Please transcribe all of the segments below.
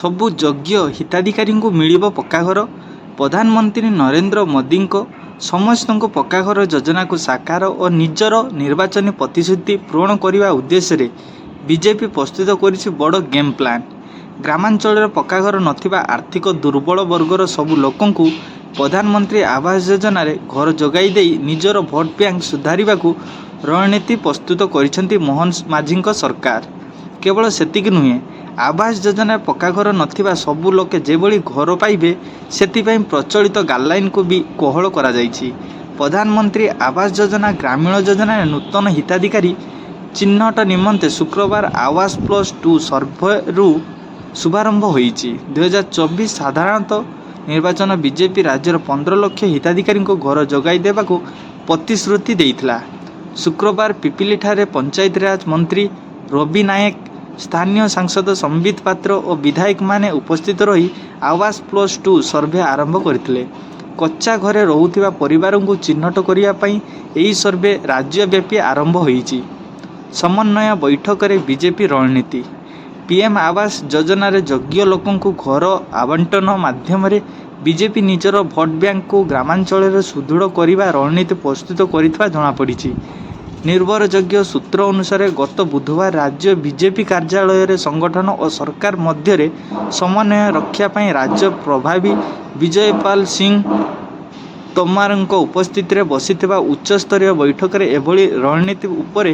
ସବୁ ଯୋଗ୍ୟ ହିତାଧିକାରୀଙ୍କୁ ମିଳିବ ପକ୍କାଘର। ପ୍ରଧାନମନ୍ତ୍ରୀ ନରେନ୍ଦ୍ର ମୋଦିଙ୍କ ସମସ୍ତଙ୍କୁ ପକ୍କାଘର ଯୋଜନାକୁ ସାକାର ଓ ନିଜର ନିର୍ବାଚନୀ ପ୍ରତିଶ୍ରୁତି ପୂରଣ କରିବା ଉଦ୍ଦେଶ୍ୟରେ ବିଜେପି ପ୍ରସ୍ତୁତ କରିଛି ବଡ଼ ଗେମ୍ ପ୍ଲାନ୍। ଗ୍ରାମାଞ୍ଚଳରେ ପକ୍କାଘର ନଥିବା ଆର୍ଥିକ ଦୁର୍ବଳ ବର୍ଗର ସବୁ ଲୋକଙ୍କୁ ପ୍ରଧାନମନ୍ତ୍ରୀ ଆବାସ ଯୋଜନାରେ ଘର ଯୋଗାଇ ଦେଇ ନିଜର ଭୋଟ ବ୍ୟାଙ୍କ ସୁଧାରିବାକୁ ରଣନୀତି ପ୍ରସ୍ତୁତ କରିଛନ୍ତି ମୋହନ ମାଝୀଙ୍କ ସରକାର। କେବଳ ସେତିକି ନୁହେଁ, ଆବାସ ଯୋଜନାରେ ପକ୍କାଘର ନଥିବା ସବୁ ଲୋକେ ଯେଭଳି ଘର ପାଇବେ ସେଥିପାଇଁ ପ୍ରଚଳିତ ଗାଇଡଲାଇନକୁ ବି କୋହଳ କରାଯାଇଛି। ପ୍ରଧାନମନ୍ତ୍ରୀ ଆବାସ ଯୋଜନା ଗ୍ରାମୀଣ ଯୋଜନାରେ ନୂତନ ହିତାଧିକାରୀ ଚିହ୍ନଟ ନିମନ୍ତେ ଶୁକ୍ରବାର ଆବାସ +2 ସର୍ଭେରୁ ଶୁଭାରମ୍ଭ ହୋଇଛି। 2024 ସାଧାରଣତଃ ନିର୍ବାଚନ ବିଜେପି ରାଜ୍ୟର 15 ଲକ୍ଷ ହିତାଧିକାରୀଙ୍କୁ ଘର ଯୋଗାଇ ଦେବାକୁ ପ୍ରତିଶ୍ରୁତି ଦେଇଥିଲା। ଶୁକ୍ରବାର ପିପିଲିଠାରେ ପଞ୍ଚାୟତିରାଜ ମନ୍ତ୍ରୀ ରବି ନାୟକ, ସ୍ଥାନୀୟ ସାଂସଦ ସମ୍ବିତ ପାତ୍ର ଓ ବିଧାୟକମାନେ ଉପସ୍ଥିତ ରହି ଆବାସ +2 ସର୍ଭେ ଆରମ୍ଭ କରିଥିଲେ। କଚ୍ଚା ଘରେ ରହୁଥିବା ପରିବାରଙ୍କୁ ଚିହ୍ନଟ କରିବା ପାଇଁ ଏହି ସର୍ଭେ ରାଜ୍ୟବ୍ୟାପୀ ଆରମ୍ଭ ହୋଇଛି। ସମନ୍ୱୟ ବୈଠକରେ ବିଜେପି ରଣନୀତି। ପିଏମ୍ ଆବାସ ଯୋଜନାରେ ଯୋଗ୍ୟ ଲୋକଙ୍କୁ ଘର ଆବଣ୍ଟନ ମାଧ୍ୟମରେ ବିଜେପି ନିଜର ଭୋଟ ବ୍ୟାଙ୍କକୁ ଗ୍ରାମାଞ୍ଚଳରେ ସୁଦୃଢ଼ କରିବା ରଣନୀତି ପ୍ରସ୍ତୁତ କରିଥିବା ଜଣାପଡ଼ିଛି। ନିର୍ଭରଯୋଗ୍ୟ ସୂତ୍ର ଅନୁସାରେ ଗତ ବୁଧବାର ରାଜ୍ୟ ବିଜେପି କାର୍ଯ୍ୟାଳୟରେ ସଂଗଠନ ଓ ସରକାର ମଧ୍ୟରେ ସମନ୍ୱୟ ରକ୍ଷା ପାଇଁ ରାଜ୍ୟ ପ୍ରଭାରୀ ବିଜୟପାଲ ସିଂହ ତୋମାରଙ୍କ ଉପସ୍ଥିତିରେ ବସିଥିବା ଉଚ୍ଚସ୍ତରୀୟ ବୈଠକରେ ଏଭଳି ରଣନୀତି ଉପରେ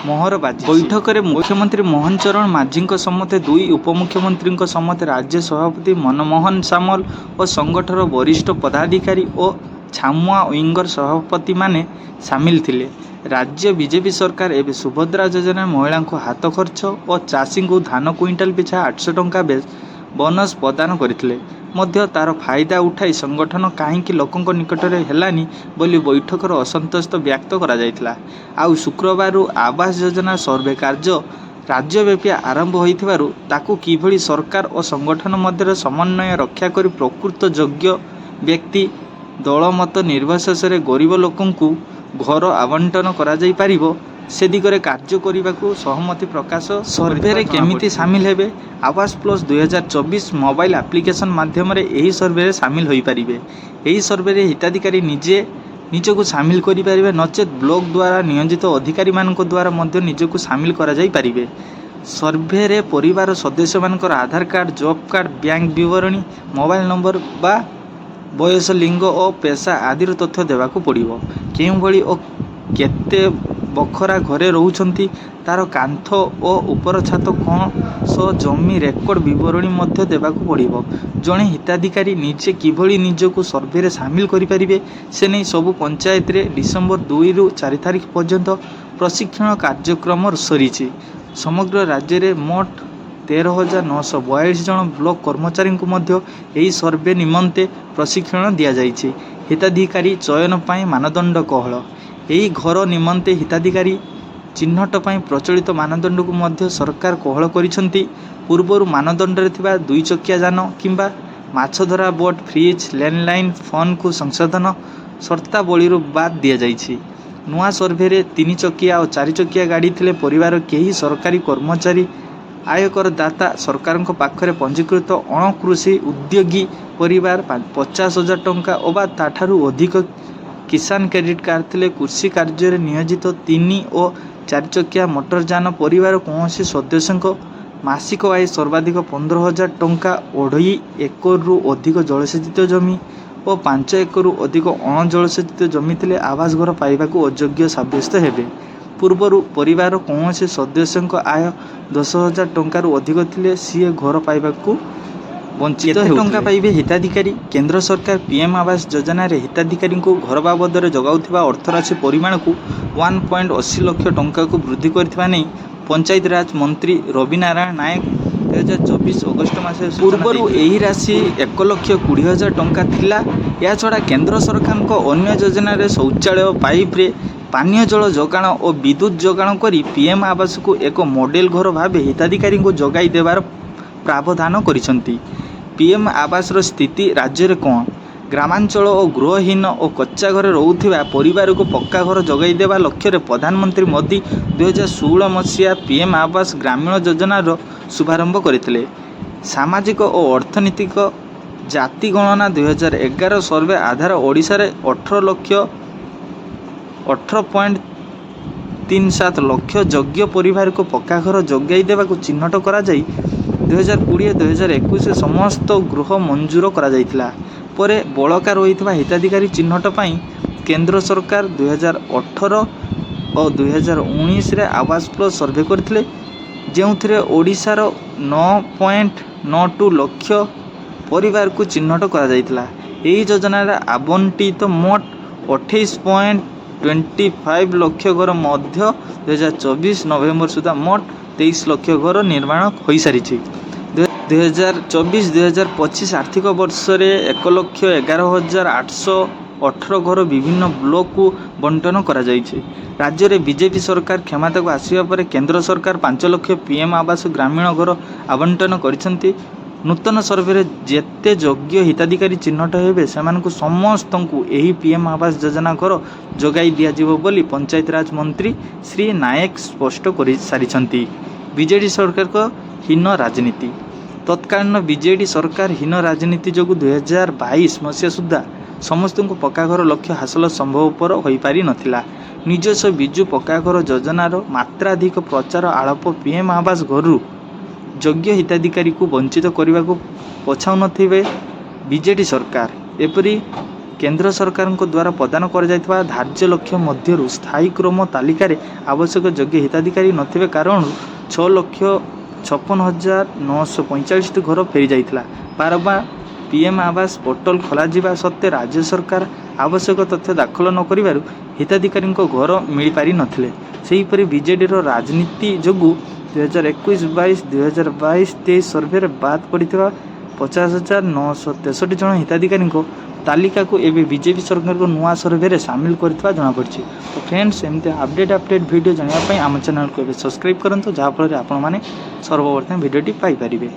ମୋହର ବାଜିଛି। ବୈଠକରେ ମୁଖ୍ୟମନ୍ତ୍ରୀ ମୋହନ ଚରଣ ମାଝୀଙ୍କ ସମେତ ଦୁଇ ଉପମୁଖ୍ୟମନ୍ତ୍ରୀଙ୍କ ସମେତ ରାଜ୍ୟ ସଭାପତି ମନମୋହନ ସାମଲ ଓ ସଂଗଠନର ବରିଷ୍ଠ ପଦାଧିକାରୀ ଓ ଛାମୁଆ ୱିଙ୍ଗର ସଭାପତିମାନେ ସାମିଲ ଥିଲେ। ରାଜ୍ୟ ବିଜେପି ସରକାର ଏବେ ସୁଭଦ୍ରା ଯୋଜନାରେ ମହିଳାଙ୍କୁ ହାତ ଖର୍ଚ୍ଚ ଓ ଚାଷୀଙ୍କୁ ଧାନ କୁଇଣ୍ଟାଲ ପିଛା 800 ଟଙ୍କା ବୋନସ୍ ପ୍ରଦାନ କରିଥିଲେ ମଧ୍ୟ ତାର ଫାଇଦା ଉଠାଇ ସଂଗଠନ କାହିଁକି ଲୋକଙ୍କ ନିକଟରେ ହେଲାନି ବୋଲି ବୈଠକରେ ଅସନ୍ତୋଷ ବ୍ୟକ୍ତ କରାଯାଇଥିଲା। ଆଉ ଶୁକ୍ରବାରରୁ ଆବାସ ଯୋଜନା ସର୍ଭେ କାର୍ଯ୍ୟ ରାଜ୍ୟବ୍ୟାପୀ ଆରମ୍ଭ ହୋଇଥିବାରୁ ତାକୁ କିଭଳି ସରକାର ଓ ସଂଗଠନ ମଧ୍ୟରେ ସମନ୍ୱୟ ରକ୍ଷା କରି ପ୍ରକୃତ ଯୋଗ୍ୟ ବ୍ୟକ୍ତି ଦଳମତ ନିର୍ବିଶେଷରେ ଗରିବ ଲୋକଙ୍କୁ ଘର ଆବଣ୍ଟନ କରାଯାଇପାରିବ ସେ ଦିଗରେ କାର୍ଯ୍ୟ କରିବାକୁ ସହମତି ପ୍ରକାଶ। ସର୍ଭେରେ କେମିତି ସାମିଲ ହେବେ? ଆବାସ ପ୍ଲସ୍ 2024 ମୋବାଇଲ ଆପ୍ଲିକେସନ ମାଧ୍ୟମରେ ଏହି ସର୍ଭେରେ ସାମିଲ ହୋଇପାରିବେ। ଏହି ସର୍ଭେରେ ହିତାଧିକାରୀ ନିଜକୁ ସାମିଲ କରିପାରିବେ, ନଚେତ୍ ବ୍ଲକ ଦ୍ୱାରା ନିୟୋଜିତ ଅଧିକାରୀମାନଙ୍କ ଦ୍ୱାରା ମଧ୍ୟ ନିଜକୁ ସାମିଲ କରାଯାଇପାରିବେ। ସର୍ଭେରେ ପରିବାର ସଦସ୍ୟମାନଙ୍କର ଆଧାର କାର୍ଡ଼, ଜବ୍ କାର୍ଡ଼, ବ୍ୟାଙ୍କ ବିବରଣୀ, ମୋବାଇଲ ନମ୍ବର ବା ବୟସ, ଲିଙ୍ଗ ଓ ପେଶା ଆଦିର ତଥ୍ୟ ଦେବାକୁ ପଡ଼ିବ। କେଉଁଭଳି ଓ କେତେ ବଖରା ଘରେ ରହୁଛନ୍ତି, ତାର କାନ୍ଥ ଓ ଉପର ଛାତ କ'ଣ ସହ ଜମି ରେକର୍ଡ଼ ବିବରଣୀ ମଧ୍ୟ ଦେବାକୁ ପଡ଼ିବ। ଜଣେ ହିତାଧିକାରୀ ନିଜେ କିଭଳି ନିଜକୁ ସର୍ଭେରେ ସାମିଲ କରିପାରିବେ ସେ ନେଇ ସବୁ ପଞ୍ଚାୟତରେ ଡିସେମ୍ବର 2ରୁ 4 ତାରିଖ ପର୍ଯ୍ୟନ୍ତ ପ୍ରଶିକ୍ଷଣ କାର୍ଯ୍ୟକ୍ରମ ସରିଛି। ସମଗ୍ର ରାଜ୍ୟରେ ମୋଟ 13,942 ଜଣ ବ୍ଲକ କର୍ମଚାରୀଙ୍କୁ ମଧ୍ୟ ଏହି ସର୍ଭେ ନିମନ୍ତେ ପ୍ରଶିକ୍ଷଣ ଦିଆଯାଇଛି। ହିତାଧିକାରୀ ଚୟନ ପାଇଁ ମାନଦଣ୍ଡ କୋହଳ। ଏହି ଘର ନିମନ୍ତେ ହିତାଧିକାରୀ ଚିହ୍ନଟ ପାଇଁ ପ୍ରଚଳିତ ମାନଦଣ୍ଡକୁ ମଧ୍ୟ ସରକାର କୋହଳ କରିଛନ୍ତି। ପୂର୍ବରୁ ମାନଦଣ୍ଡରେ ଥିବା 2 ଚକିଆ ଯାନ କିମ୍ବା ମାଛଧରା ବୋଟ୍, ଫ୍ରିଜ୍, ଲ୍ୟାଣ୍ଡଲାଇନ୍ ଫୋନ୍କୁ ସଂଶୋଧନ ସର୍ତ୍ତାବଳୀରୁ ବାଦ୍ ଦିଆଯାଇଛି। ନୂଆ ସର୍ଭେରେ 3 ଚକିଆ ଓ 4 ଚକିଆ ଗାଡ଼ି ଥିଲେ ପରିବାର କେହି ସରକାରୀ କର୍ମଚାରୀ, ଆୟକର ଦାତା, ସରକାରଙ୍କ ପାଖରେ ପଞ୍ଜୀକୃତ ଅଣକୃଷି ଉଦ୍ୟୋଗୀ ପରିବାର, 50,000 ଟଙ୍କା ଅବା ତାଠାରୁ ଅଧିକ କିଷାନ କ୍ରେଡିଟ୍ କାର୍ଡ଼ ଥିଲେ, କୃଷି କାର୍ଯ୍ୟରେ ନିୟୋଜିତ 3 ଓ 4 ଚକିଆ ମୋଟରଯାନ ପରିବାର କୌଣସି ସଦସ୍ୟଙ୍କ ମାସିକ ଆୟ ସର୍ବାଧିକ 15,000 ଟଙ୍କା, 2.5 ଏକରରୁ ଅଧିକ ଜଳସେଚିତ ଜମି ଓ 5 ଏକରରୁ ଅଧିକ ଅଣଜଳସେଚିତ ଜମି ଥିଲେ ଆବାସ ଘର ପାଇବାକୁ ଅଯୋଗ୍ୟ ସାବ୍ୟସ୍ତ ହେବେ। ପୂର୍ବରୁ ପରିବାର କୌଣସି ସଦସ୍ୟଙ୍କ ଆୟ 10,000 ଟଙ୍କାରୁ ଅଧିକ ଥିଲେ ସିଏ ଘର ପାଇବାକୁ ବଞ୍ଚିତ ହେଉଥିଲେ। ଟଙ୍କା ପାଇବେ ହିତାଧିକାରୀ? କେନ୍ଦ୍ର ସରକାର ପିଏମ୍ ଆବାସ ଯୋଜନାରେ ହିତାଧିକାରୀଙ୍କୁ ଘର ବାବଦରେ ଯୋଗାଉଥିବା ଅର୍ଥରାଶି ପରିମାଣକୁ 1.80 ଲକ୍ଷ ଟଙ୍କାକୁ ବୃଦ୍ଧି କରିଥିବା ନେଇ ପଞ୍ଚାୟତିରାଜ ମନ୍ତ୍ରୀ ରବି ନାରାୟଣ ନାୟକ 2024 ଅଗଷ୍ଟ ମାସରେ ପୂର୍ବରୁ ଏହି ରାଶି 1,20,000 ଟଙ୍କା ଥିଲା। ଏହାଛଡ଼ା କେନ୍ଦ୍ର ସରକାରଙ୍କ ଅନ୍ୟ ଯୋଜନାରେ ଶୌଚାଳୟ, ପାଇପ୍ରେ ପାନୀୟ ଜଳ ଯୋଗାଣ ଓ ବିଦ୍ୟୁତ୍ ଯୋଗାଣ କରି ପିଏମ୍ ଆବାସକୁ ଏକ ମଡେଲ ଘର ଭାବେ ହିତାଧିକାରୀଙ୍କୁ ଯୋଗାଇ ଦେବାର ପ୍ରାବଧାନ କରିଛନ୍ତି। ପିଏମ୍ ଆବାସର ସ୍ଥିତି ରାଜ୍ୟରେ କ'ଣ? ଗ୍ରାମାଞ୍ଚଳ ଓ ଗୃହହୀନ ଓ କଚ୍ଚା ଘରେ ରହୁଥିବା ପରିବାରକୁ ପକ୍କା ଘର ଯୋଗାଇ ଦେବା ଲକ୍ଷ୍ୟରେ ପ୍ରଧାନମନ୍ତ୍ରୀ ମୋଦି 2016 ମସିହା ପିଏମ୍ ଆବାସ ଗ୍ରାମୀଣ ଯୋଜନାର ଶୁଭାରମ୍ଭ କରିଥିଲେ। ସାମାଜିକ ଓ ଅର୍ଥନୈତିକ ଜାତି ଗଣନା 2011 ସର୍ଭେ ଆଧାର ଓଡ଼ିଶାରେ 18.37 ଲକ୍ଷ ଯୋଗ୍ୟ ପରିବାରକୁ ପକ୍କା ଘର ଯୋଗାଇ ଦେବାକୁ ଚିହ୍ନଟ କରାଯାଇ 2020-2021 ସମସ୍ତ ଗୃହ ମଞ୍ଜୁର କରାଯାଇଥିଲା। ପରେ ବଳକା ରହିଥିବା ହିତାଧିକାରୀ ଚିହ୍ନଟ ପାଇଁ କେନ୍ଦ୍ର ସରକାର 2018 ଓ 2019ରେ ଆବାସ ପ୍ଲସ୍ ସର୍ଭେ କରିଥିଲେ, ଯେଉଁଥିରେ ଓଡ଼ିଶାର 9.92 ଲକ୍ଷ ପରିବାରକୁ ଚିହ୍ନଟ କରାଯାଇଥିଲା। ଏହି ଯୋଜନାରେ ଆବଣ୍ଟିତ ମୋଟ 28.25 ଲକ୍ଷ ଘର ମଧ୍ୟ 2024 ନଭେମ୍ବର ସୁଦ୍ଧା ମୋଟ 23 ଲକ୍ଷ ଘର ନିର୍ମାଣ ହୋଇସାରିଛି। 2024-2025 ଆର୍ଥିକ ବର୍ଷରେ 1,11,818 ଘର ବିଭିନ୍ନ ବ୍ଲକକୁ ବଣ୍ଟନ କରାଯାଇଛି। ରାଜ୍ୟରେ ବିଜେପି ସରକାର କ୍ଷମତାକୁ ଆସିବା ପରେ କେନ୍ଦ୍ର ସରକାର 5 ଲକ୍ଷ PM ଆବାସ ଗ୍ରାମୀଣ ଘର ଆବଣ୍ଟନ କରିଛନ୍ତି। ନୂତନ ସର୍ଭେରେ ଯେତେ ଯୋଗ୍ୟ ହିତାଧିକାରୀ ଚିହ୍ନଟ ହେବେ ସେମାନଙ୍କୁ ସମସ୍ତଙ୍କୁ ଏହି PM ଆବାସ ଯୋଜନା ଘର ଯୋଗାଇ ଦିଆଯିବ ବୋଲି ପଞ୍ଚାୟତିରାଜ ମନ୍ତ୍ରୀ ଶ୍ରୀ ନାୟକ ସ୍ପଷ୍ଟ କରିସାରିଛନ୍ତି। ବିଜେଡି ସରକାରଙ୍କ ହୀନ ରାଜନୀତି। ତତ୍କାଳୀନ ବିଜେଡି ସରକାର ହୀନ ରାଜନୀତି ଯୋଗୁଁ 2022 ମସିହା ସୁଦ୍ଧା ସମସ୍ତଙ୍କୁ ପକ୍କା ଘର ଲକ୍ଷ୍ୟ ହାସଲ ସମ୍ଭବପର ହୋଇପାରିନଥିଲା। ନିଜସ୍ୱ ବିଜୁ ପକ୍କା ଘର ଯୋଜନାର ମାତ୍ରାଧିକ ପ୍ରଚାର ଆଳାପ PM ଆବାସ ଘରରୁ ଯୋଗ୍ୟ ହିତାଧିକାରୀକୁ ବଞ୍ଚିତ କରିବାକୁ ପଛାଉନଥିବେ ବିଜେଡି ସରକାର। ଏପରି କେନ୍ଦ୍ର ସରକାରଙ୍କ ଦ୍ୱାରା ପ୍ରଦାନ କରାଯାଇଥିବା ଧାର୍ଯ୍ୟ ଲକ୍ଷ୍ୟ ମଧ୍ୟରୁ ସ୍ଥାୟୀ କ୍ରମ ତାଲିକାରେ ଆବଶ୍ୟକ ଯୋଗ୍ୟ ହିତାଧିକାରୀ ନଥିବା କାରଣରୁ 6,56,945ଟି ଘର ଫେରିଯାଇଥିଲା। ବାରମ୍ବାର PM ଆବାସ ପୋର୍ଟାଲ ଖୋଲାଯିବା ସତ୍ତ୍ୱେ ରାଜ୍ୟ ସରକାର ଆବଶ୍ୟକ ତଥ୍ୟ ଦାଖଲ ନ କରିବାରୁ ହିତାଧିକାରୀଙ୍କ ଘର ମିଳିପାରିନଥିଲେ। ସେହିପରି ବିଜେଡିର ରାଜନୀତି ଯୋଗୁଁ 2021-22, 2022-23 ସର୍ଭେରେ ବାଦ୍ ପଡ଼ିଥିବା 50,963 ଜଣ ହିତାଧିକାରୀଙ୍କ ତାଲିକାକୁ ଏବେ ବିଜେପି ସରକାରଙ୍କ ନୂଆ ସର୍ଭେରେ ସାମିଲ କରିଥିବା ଜଣାପଡ଼ିଛି। ତ ଫ୍ରେଣ୍ଡସ୍, ଏମିତି ଅପଡେଟ୍ ଭିଡ଼ିଓ ଜାଣିବା ପାଇଁ ଆମ ଚ୍ୟାନେଲକୁ ଏବେ ସବସ୍କ୍ରାଇବ୍ କରନ୍ତୁ, ଯାହାଫଳରେ ଆପଣମାନେ ସର୍ବପ୍ରଥମେ ଭିଡ଼ିଓଟି ପାଇପାରିବେ।